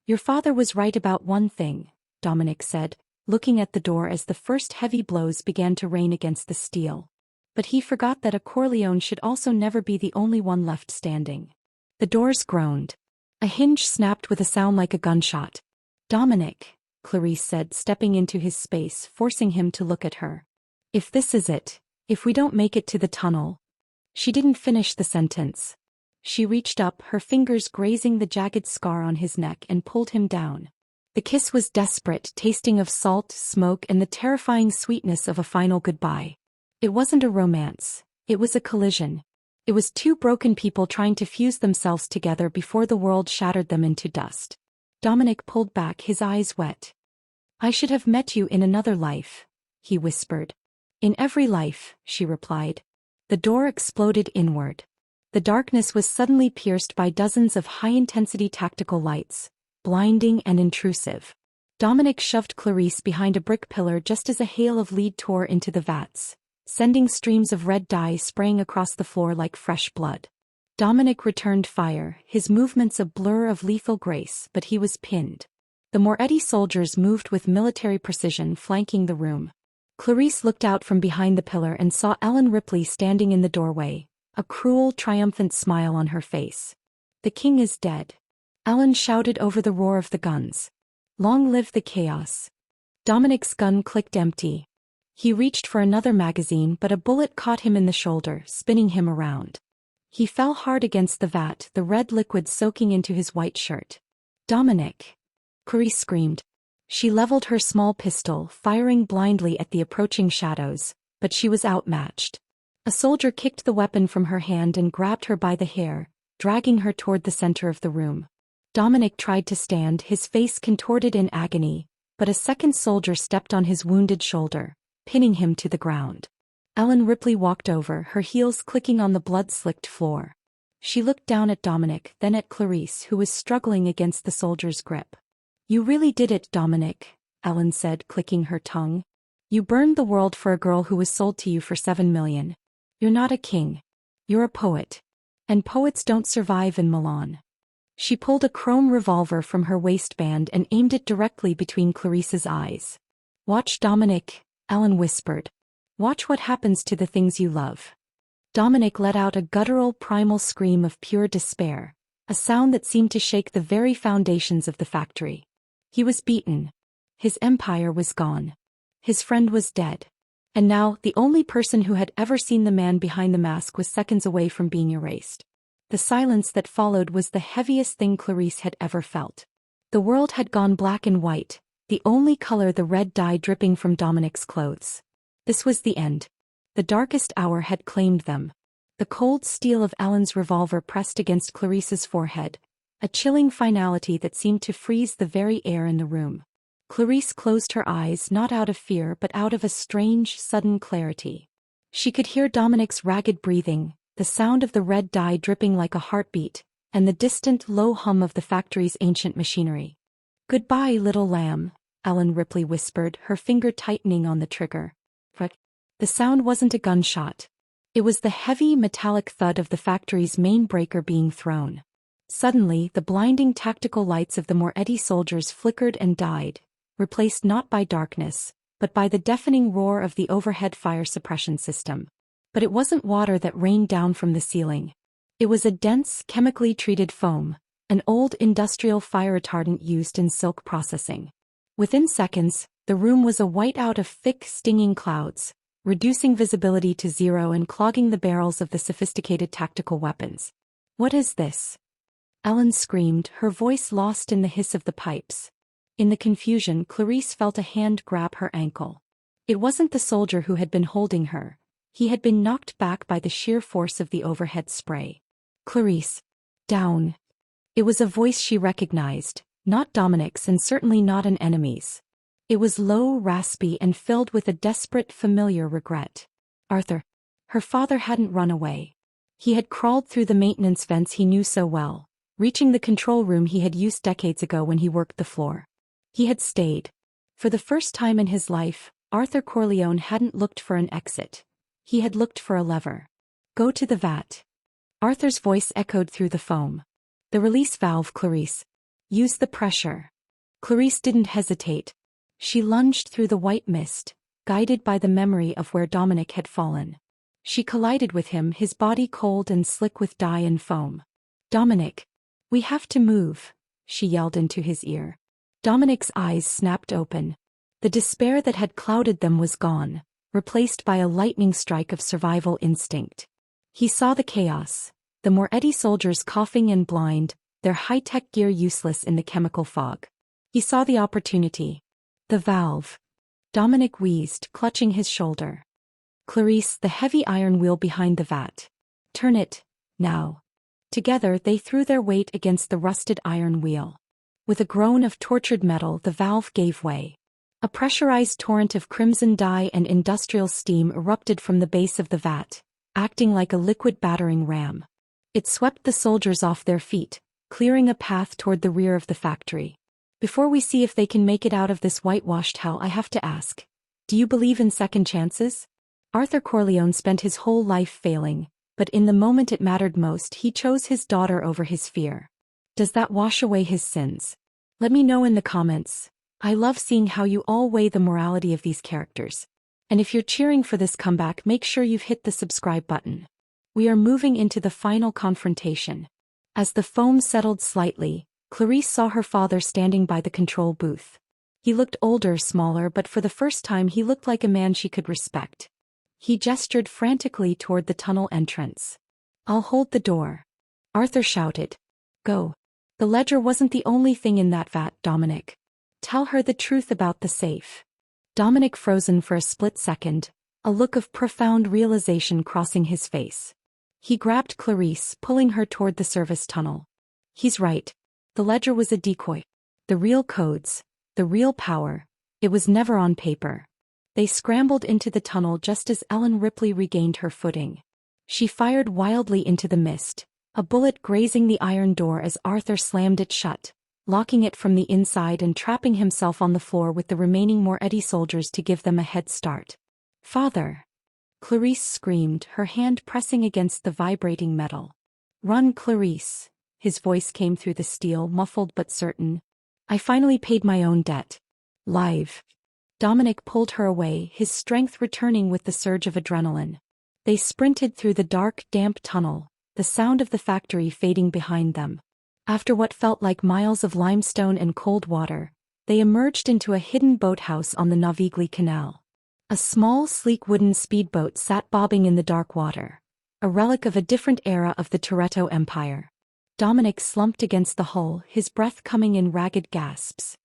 Your father was right about one thing, Dominic said, looking at the door as the first heavy blows began to rain against the steel. But he forgot that a Corleone should also never be the only one left standing. The doors groaned. A hinge snapped with a sound like a gunshot. Dominic, Clarice said, stepping into his space, forcing him to look at her. If this is it, if we don't make it to the tunnel. She didn't finish the sentence. She reached up, her fingers grazing the jagged scar on his neck, and pulled him down. The kiss was desperate, tasting of salt, smoke, and the terrifying sweetness of a final goodbye. It wasn't a romance. It was a collision. It was 2 broken people trying to fuse themselves together before the world shattered them into dust. Dominic pulled back, his eyes wet. I should have met you in another life, he whispered. In every life, she replied. The door exploded inward. The darkness was suddenly pierced by dozens of high-intensity tactical lights, blinding and intrusive. Dominic shoved Clarice behind a brick pillar just as a hail of lead tore into the vats, sending streams of red dye spraying across the floor like fresh blood. Dominic returned fire, his movements a blur of lethal grace, but he was pinned. The Moretti soldiers moved with military precision, flanking the room. Clarice looked out from behind the pillar and saw Ellen Ripley standing in the doorway, a cruel, triumphant smile on her face. The king is dead. Ellen shouted over the roar of the guns. Long live the chaos. Dominic's gun clicked empty. He reached for another magazine, but a bullet caught him in the shoulder, spinning him around. He fell hard against the vat, the red liquid soaking into his white shirt. Dominic! Clarice screamed. She leveled her small pistol, firing blindly at the approaching shadows, but she was outmatched. A soldier kicked the weapon from her hand and grabbed her by the hair, dragging her toward the center of the room. Dominic tried to stand, his face contorted in agony, but a second soldier stepped on his wounded shoulder, pinning him to the ground. Ellen Ripley walked over, her heels clicking on the blood-slicked floor. She looked down at Dominic, then at Clarice, who was struggling against the soldier's grip. You really did it, Dominic, Ellen said, clicking her tongue. You burned the world for a girl who was sold to you for 7 million. You're not a king. You're a poet. And poets don't survive in Milan. She pulled a chrome revolver from her waistband and aimed it directly between Clarice's eyes. Watch Dominic, Ellen whispered. Watch what happens to the things you love. Dominic let out a guttural primal scream of pure despair, a sound that seemed to shake the very foundations of the factory. He was beaten. His empire was gone. His friend was dead. And now, the only person who had ever seen the man behind the mask was seconds away from being erased. The silence that followed was the heaviest thing Clarice had ever felt. The world had gone black and white, the only color the red dye dripping from Dominic's clothes. This was the end. The darkest hour had claimed them. The cold steel of Ellen's revolver pressed against Clarice's forehead, a chilling finality that seemed to freeze the very air in the room. Clarice closed her eyes not out of fear but out of a strange, sudden clarity. She could hear Dominic's ragged breathing, the sound of the red dye dripping like a heartbeat, and the distant, low hum of the factory's ancient machinery. "Goodbye, little lamb," Ellen Ripley whispered, her finger tightening on the trigger. But the sound wasn't a gunshot. It was the heavy, metallic thud of the factory's main breaker being thrown. Suddenly, the blinding tactical lights of the Moretti soldiers flickered and died, replaced not by darkness, but by the deafening roar of the overhead fire suppression system. But it wasn't water that rained down from the ceiling. It was a dense, chemically treated foam, an old industrial fire retardant used in silk processing. Within seconds, the room was a whiteout of thick, stinging clouds, reducing visibility to zero and clogging the barrels of the sophisticated tactical weapons. "What is this?" Ellen screamed, her voice lost in the hiss of the pipes. In the confusion, Clarice felt a hand grab her ankle. It wasn't the soldier who had been holding her. He had been knocked back by the sheer force of the overhead spray. "Clarice. Down." It was a voice she recognized, not Dominic's and certainly not an enemy's. It was low, raspy, and filled with a desperate, familiar regret. Arthur. Her father hadn't run away. He had crawled through the maintenance vents he knew so well, reaching the control room he had used decades ago when he worked the floor. He had stayed. For the first time in his life, Arthur Corleone hadn't looked for an exit. He had looked for a lever. "Go to the vat." Arthur's voice echoed through the foam. "The release valve, Clarice. Use the pressure." Clarice didn't hesitate. She lunged through the white mist, guided by the memory of where Dominic had fallen. She collided with him, his body cold and slick with dye and foam. "Dominic. We have to move," she yelled into his ear. Dominic's eyes snapped open. The despair that had clouded them was gone, replaced by a lightning strike of survival instinct. He saw the chaos, the Moretti soldiers coughing and blind, their high-tech gear useless in the chemical fog. He saw the opportunity. The valve. Dominic wheezed, clutching his shoulder. "Clarice, the heavy iron wheel behind the vat. Turn it, now." Together they threw their weight against the rusted iron wheel. With a groan of tortured metal, the valve gave way. A pressurized torrent of crimson dye and industrial steam erupted from the base of the vat, acting like a liquid battering ram. It swept the soldiers off their feet, clearing a path toward the rear of the factory. "Before we see if they can make it out of this whitewashed hell, I have to ask, do you believe in second chances?" Arthur Corleone spent his whole life failing, but in the moment it mattered most, he chose his daughter over his fear. Does that wash away his sins? Let me know in the comments. I love seeing how you all weigh the morality of these characters. And if you're cheering for this comeback, make sure you've hit the subscribe button. We are moving into the final confrontation. As the foam settled slightly, Clarice saw her father standing by the control booth. He looked older, smaller, but for the first time he looked like a man she could respect. He gestured frantically toward the tunnel entrance. "I'll hold the door." Arthur shouted. "Go." The ledger wasn't the only thing in that vat, Dominic. Tell her the truth about the safe. Dominic frozen for a split second, a look of profound realization crossing his face. He grabbed Clarice, pulling her toward the service tunnel. He's right. The ledger was a decoy. The real codes, the real power, it was never on paper. They scrambled into the tunnel just as Ellen Ripley regained her footing. She fired wildly into the mist, a bullet grazing the iron door as Arthur slammed it shut, locking it from the inside and trapping himself on the floor with the remaining Moretti soldiers to give them a head start. "Father!" Clarice screamed, her hand pressing against the vibrating metal. "Run, Clarice!" His voice came through the steel, muffled but certain. "I finally paid my own debt. Live." Dominic pulled her away, his strength returning with the surge of adrenaline. They sprinted through the dark, damp tunnel, the sound of the factory fading behind them. After what felt like miles of limestone and cold water, they emerged into a hidden boathouse on the Navigli Canal. A small, sleek wooden speedboat sat bobbing in the dark water, a relic of a different era of the Toretto Empire. Dominic slumped against the hull, his breath coming in ragged gasps.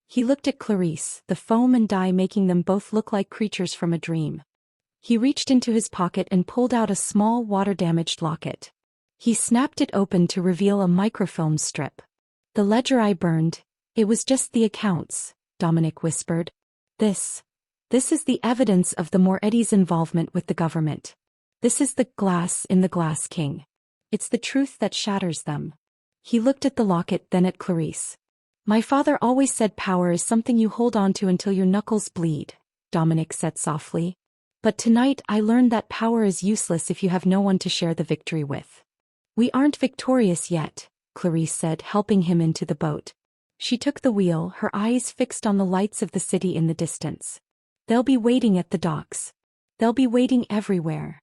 He looked at Clarice, the foam and dye making them both look like creatures from a dream. He reached into his pocket and pulled out a small water-damaged locket. He snapped it open to reveal a microfilm strip. The ledger I burned, it was just the accounts, Dominic whispered. This is the evidence of the Moretti's involvement with the government. This is the glass in the Glass King. It's the truth that shatters them. He looked at the locket, then at Clarice. My father always said power is something you hold on to until your knuckles bleed, Dominic said softly. But tonight I learned that power is useless if you have no one to share the victory with. We aren't victorious yet, Clarice said, helping him into the boat. She took the wheel, her eyes fixed on the lights of the city in the distance. They'll be waiting at the docks. They'll be waiting everywhere.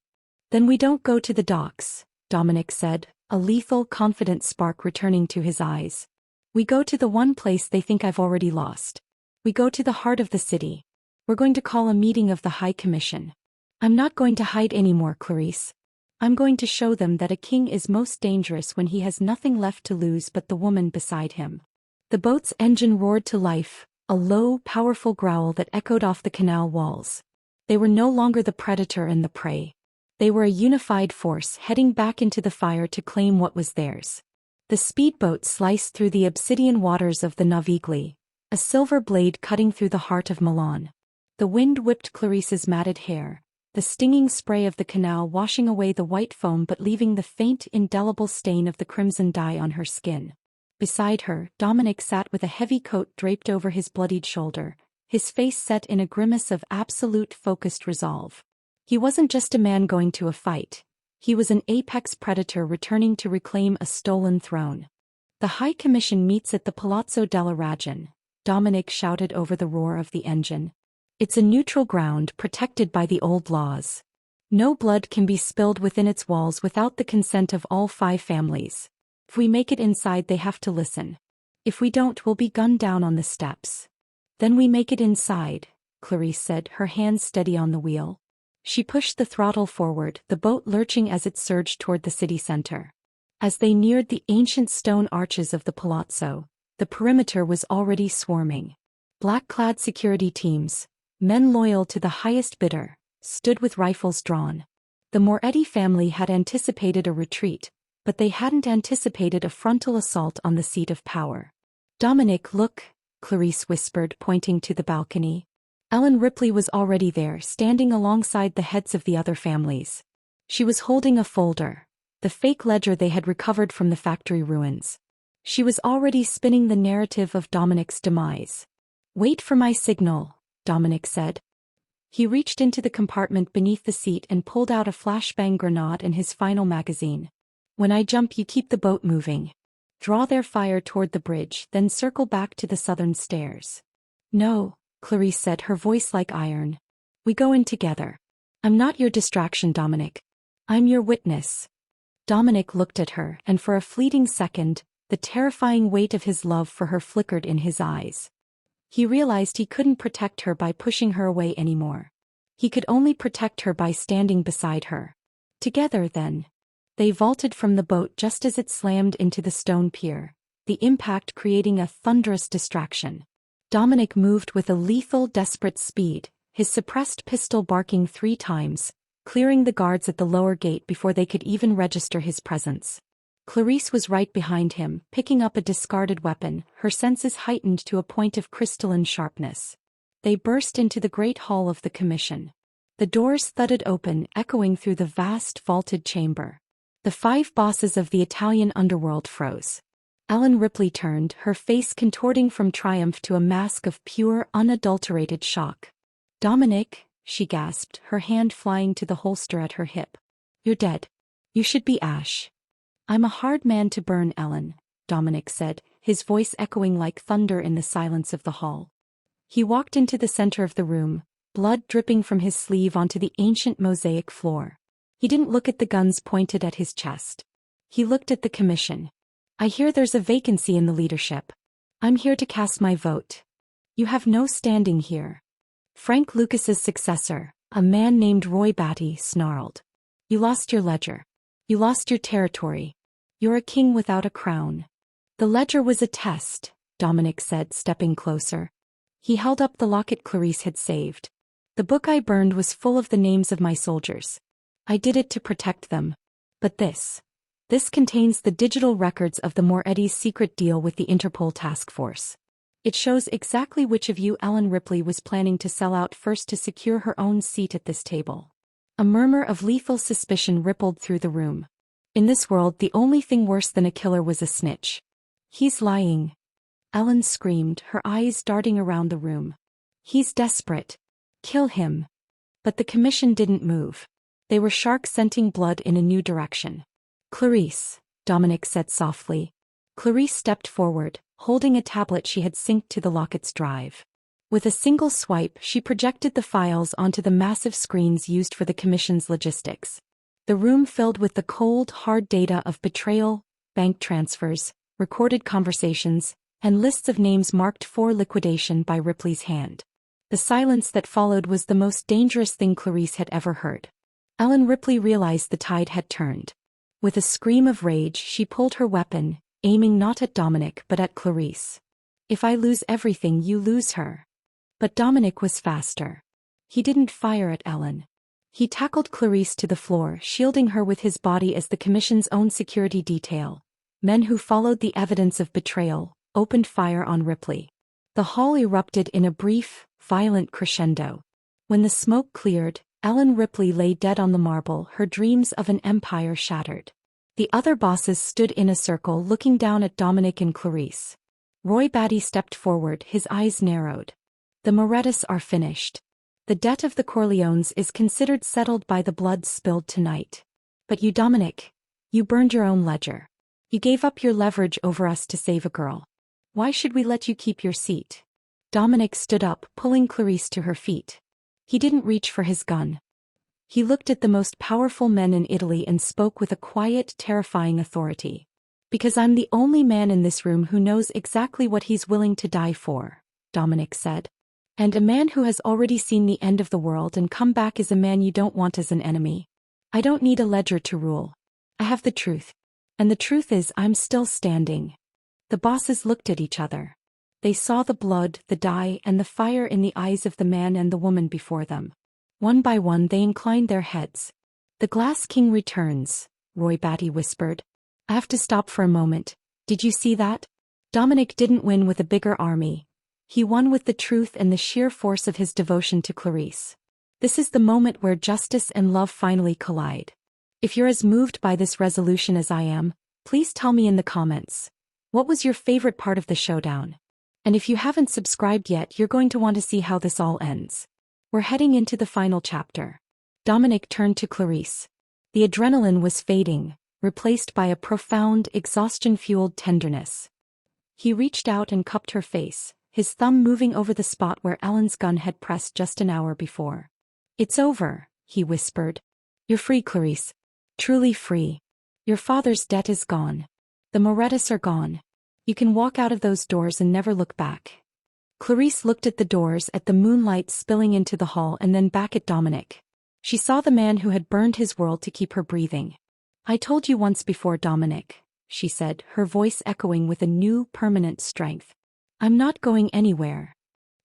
Then we don't go to the docks, Dominic said, a lethal, confident spark returning to his eyes. We go to the one place they think I've already lost. We go to the heart of the city. We're going to call a meeting of the High Commission. I'm not going to hide anymore, Clarice. I'm going to show them that a king is most dangerous when he has nothing left to lose but the woman beside him. The boat's engine roared to life, a low, powerful growl that echoed off the canal walls. They were no longer the predator and the prey. They were a unified force heading back into the fire to claim what was theirs. The speedboat sliced through the obsidian waters of the Navigli, a silver blade cutting through the heart of Milan. The wind whipped Clarice's matted hair, the stinging spray of the canal washing away the white foam but leaving the faint, indelible stain of the crimson dye on her skin. Beside her, Dominic sat with a heavy coat draped over his bloodied shoulder, his face set in a grimace of absolute focused resolve. He wasn't just a man going to a fight. He was an apex predator returning to reclaim a stolen throne. The High Commission meets at the Palazzo della Ragione, Dominic shouted over the roar of the engine. It's a neutral ground protected by the old laws. No blood can be spilled within its walls without the consent of all 5 families. If we make it inside, they have to listen. If we don't, we'll be gunned down on the steps. Then we make it inside, Clarice said, her hands steady on the wheel. She pushed the throttle forward, the boat lurching as it surged toward the city center. As they neared the ancient stone arches of the palazzo, the perimeter was already swarming. Black-clad security teams, men loyal to the highest bidder, stood with rifles drawn. The Moretti family had anticipated a retreat, but they hadn't anticipated a frontal assault on the seat of power. Dominic, look, Clarice whispered, pointing to the balcony. Ellen Ripley was already there, standing alongside the heads of the other families. She was holding a folder, the fake ledger they had recovered from the factory ruins. She was already spinning the narrative of Dominic's demise. Wait for my signal, Dominic said. He reached into the compartment beneath the seat and pulled out a flashbang grenade and his final magazine. When I jump, you keep the boat moving. Draw their fire toward the bridge, then circle back to the southern stairs. No, Clarice said, her voice like iron. We go in together. I'm not your distraction, Dominic. I'm your witness. Dominic looked at her, and for a fleeting second, the terrifying weight of his love for her flickered in his eyes. He realized he couldn't protect her by pushing her away anymore. He could only protect her by standing beside her. Together, then. They vaulted from the boat just as it slammed into the stone pier, the impact creating a thunderous distraction. Dominic moved with a lethal, desperate speed, his suppressed pistol barking 3 times, clearing the guards at the lower gate before they could even register his presence. Clarice was right behind him, picking up a discarded weapon, her senses heightened to a point of crystalline sharpness. They burst into the great hall of the commission. The doors thudded open, echoing through the vast, vaulted chamber. The 5 bosses of the Italian underworld froze. Ellen Ripley turned, her face contorting from triumph to a mask of pure, unadulterated shock. Dominic, she gasped, her hand flying to the holster at her hip. You're dead. You should be ash. I'm a hard man to burn, Ellen, Dominic said, his voice echoing like thunder in the silence of the hall. He walked into the center of the room, blood dripping from his sleeve onto the ancient mosaic floor. He didn't look at the guns pointed at his chest. He looked at the commission. I hear there's a vacancy in the leadership. I'm here to cast my vote. You have no standing here. Frank Lucas's successor, a man named Roy Batty, snarled. You lost your ledger. You lost your territory. You're a king without a crown. The ledger was a test, Dominic said, stepping closer. He held up the locket Clarice had saved. The book I burned was full of the names of my soldiers. I did it to protect them. But this contains the digital records of the Moretti's secret deal with the Interpol task force. It shows exactly which of you Ellen Ripley was planning to sell out first to secure her own seat at this table. A murmur of lethal suspicion rippled through the room. In this world, the only thing worse than a killer was a snitch. He's lying. Ellen screamed, her eyes darting around the room. He's desperate. Kill him. But the commission didn't move. They were sharks scenting blood in a new direction. Clarice, Dominic said softly. Clarice stepped forward, holding a tablet she had synced to the locket's drive. With a single swipe, she projected the files onto the massive screens used for the commission's logistics. The room filled with the cold, hard data of betrayal, bank transfers, recorded conversations, and lists of names marked for liquidation by Ripley's hand. The silence that followed was the most dangerous thing Clarice had ever heard. Ellen Ripley realized the tide had turned. With a scream of rage, she pulled her weapon, aiming not at Dominic but at Clarice. If I lose everything, you lose her. But Dominic was faster. He didn't fire at Ellen. He tackled Clarice to the floor, shielding her with his body as the commission's own security detail. Men who followed the evidence of betrayal opened fire on Ripley. The hall erupted in a brief, violent crescendo. When the smoke cleared, Ellen Ripley lay dead on the marble, her dreams of an empire shattered. The other bosses stood in a circle looking down at Dominic and Clarice. Roy Batty stepped forward, his eyes narrowed. The Morettis are finished. The debt of the Corleones is considered settled by the blood spilled tonight. But you, Dominic, you burned your own ledger. You gave up your leverage over us to save a girl. Why should we let you keep your seat? Dominic stood up, pulling Clarice to her feet. He didn't reach for his gun. He looked at the most powerful men in Italy and spoke with a quiet, terrifying authority. Because I'm the only man in this room who knows exactly what he's willing to die for, Dominic said. And a man who has already seen the end of the world and come back is a man you don't want as an enemy. I don't need a ledger to rule. I have the truth. And the truth is I'm still standing. The bosses looked at each other. They saw the blood, the dye, and the fire in the eyes of the man and the woman before them. One by one they inclined their heads. The Glass King returns, Roy Batty whispered. I have to stop for a moment. Did you see that? Dominic didn't win with a bigger army. He won with the truth and the sheer force of his devotion to Clarice. This is the moment where justice and love finally collide. If you're as moved by this resolution as I am, please tell me in the comments. What was your favorite part of the showdown? And if you haven't subscribed yet, you're going to want to see how this all ends. We're heading into the final chapter. Dominic turned to Clarice. The adrenaline was fading, replaced by a profound, exhaustion-fueled tenderness. He reached out and cupped her face, his thumb moving over the spot where Ellen's gun had pressed just an hour before. It's over, he whispered. You're free, Clarice. Truly free. Your father's debt is gone. The Morettis are gone. You can walk out of those doors and never look back. Clarice looked at the doors, at the moonlight spilling into the hall, and then back at Dominic. She saw the man who had burned his world to keep her breathing. I told you once before, Dominic, she said, her voice echoing with a new, permanent strength. I'm not going anywhere.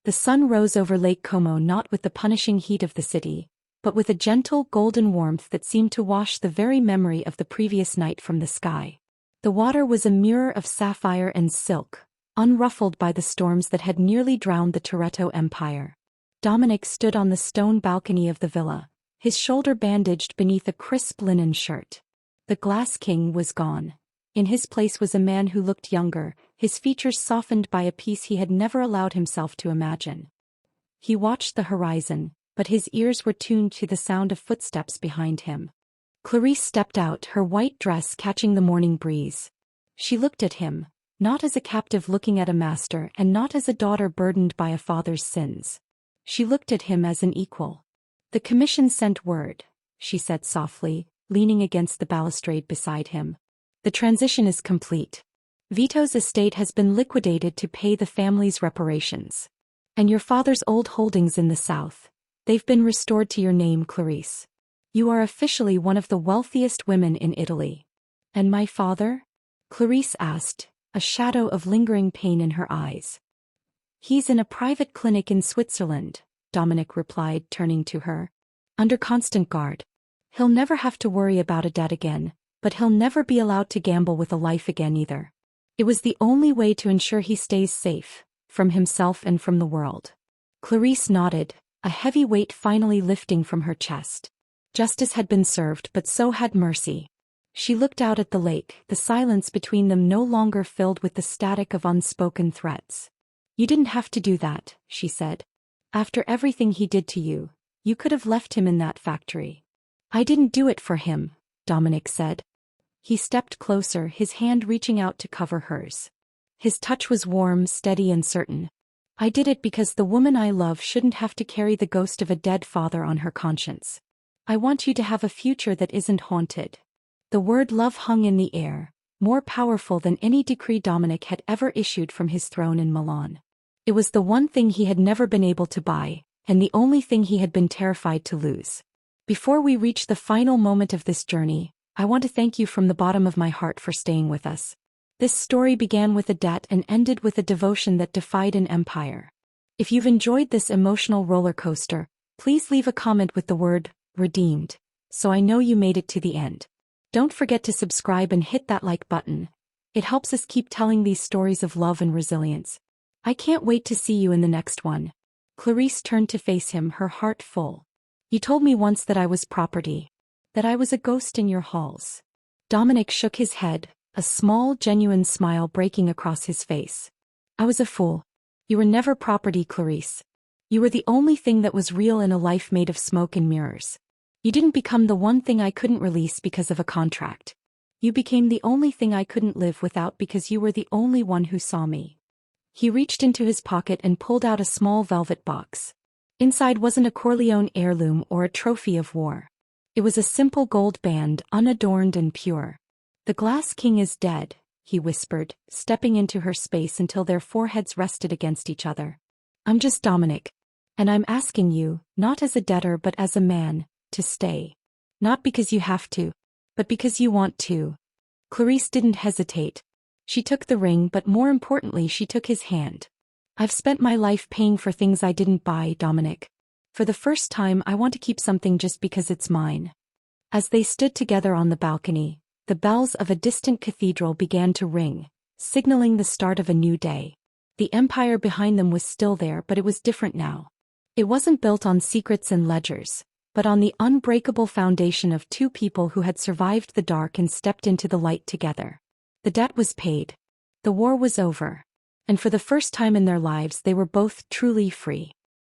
The sun rose over Lake Como, not with the punishing heat of the city, but with a gentle, golden warmth that seemed to wash the very memory of the previous night from the sky. The water was a mirror of sapphire and silk, unruffled by the storms that had nearly drowned the Toretto Empire. Dominic stood on the stone balcony of the villa, his shoulder bandaged beneath a crisp linen shirt. The Glass King was gone. In his place was a man who looked younger, his features softened by a peace he had never allowed himself to imagine. He watched the horizon, but his ears were tuned to the sound of footsteps behind him. Clarice stepped out, her white dress catching the morning breeze. She looked at him, not as a captive looking at a master and not as a daughter burdened by a father's sins. She looked at him as an equal. "The commission sent word," she said softly, leaning against the balustrade beside him. "The transition is complete. Vito's estate has been liquidated to pay the family's reparations. And your father's old holdings in the south, they've been restored to your name, Clarice. You are officially one of the wealthiest women in Italy." "And my father?" Clarice asked, a shadow of lingering pain in her eyes. "He's in a private clinic in Switzerland," Dominic replied, turning to her. "Under constant guard. He'll never have to worry about a debt again, but he'll never be allowed to gamble with a life again either. It was the only way to ensure he stays safe, from himself and from the world." Clarice nodded, a heavy weight finally lifting from her chest. Justice had been served, but so had mercy. She looked out at the lake, the silence between them no longer filled with the static of unspoken threats. "You didn't have to do that," she said. "After everything he did to you, you could have left him in that factory." "I didn't do it for him," Dominic said. He stepped closer, his hand reaching out to cover hers. His touch was warm, steady and certain. "I did it because the woman I love shouldn't have to carry the ghost of a dead father on her conscience. I want you to have a future that isn't haunted." The word love hung in the air, more powerful than any decree Dominic had ever issued from his throne in Milan. It was the one thing he had never been able to buy, and the only thing he had been terrified to lose. "Before we reach the final moment of this journey, I want to thank you from the bottom of my heart for staying with us. This story began with a debt and ended with a devotion that defied an empire. If you've enjoyed this emotional roller coaster, please leave a comment with the word redeemed, so I know you made it to the end. Don't forget to subscribe and hit that like button. It helps us keep telling these stories of love and resilience. I can't wait to see you in the next one." Clarice turned to face him, her heart full. "You told me once that I was property. That I was a ghost in your halls." Dominic shook his head, a small, genuine smile breaking across his face. "I was a fool. You were never property, Clarice. You were the only thing that was real in a life made of smoke and mirrors. You didn't become the one thing I couldn't release because of a contract. You became the only thing I couldn't live without because you were the only one who saw me." He reached into his pocket and pulled out a small velvet box. Inside wasn't a Corleone heirloom or a trophy of war. It was a simple gold band, unadorned and pure. "The Glass King is dead," he whispered, stepping into her space until their foreheads rested against each other. "I'm just Dominic. And I'm asking you, not as a debtor but as a man, to stay. Not because you have to, but because you want to." Clarice didn't hesitate. She took the ring, but more importantly she took his hand. "I've spent my life paying for things I didn't buy, Dominic. For the first time I want to keep something just because it's mine." As they stood together on the balcony, the bells of a distant cathedral began to ring, signaling the start of a new day. The empire behind them was still there, but it was different now. It wasn't built on secrets and ledgers, but on the unbreakable foundation of two people who had survived the dark and stepped into the light together. The debt was paid. The war was over. And for the first time in their lives they were both truly free.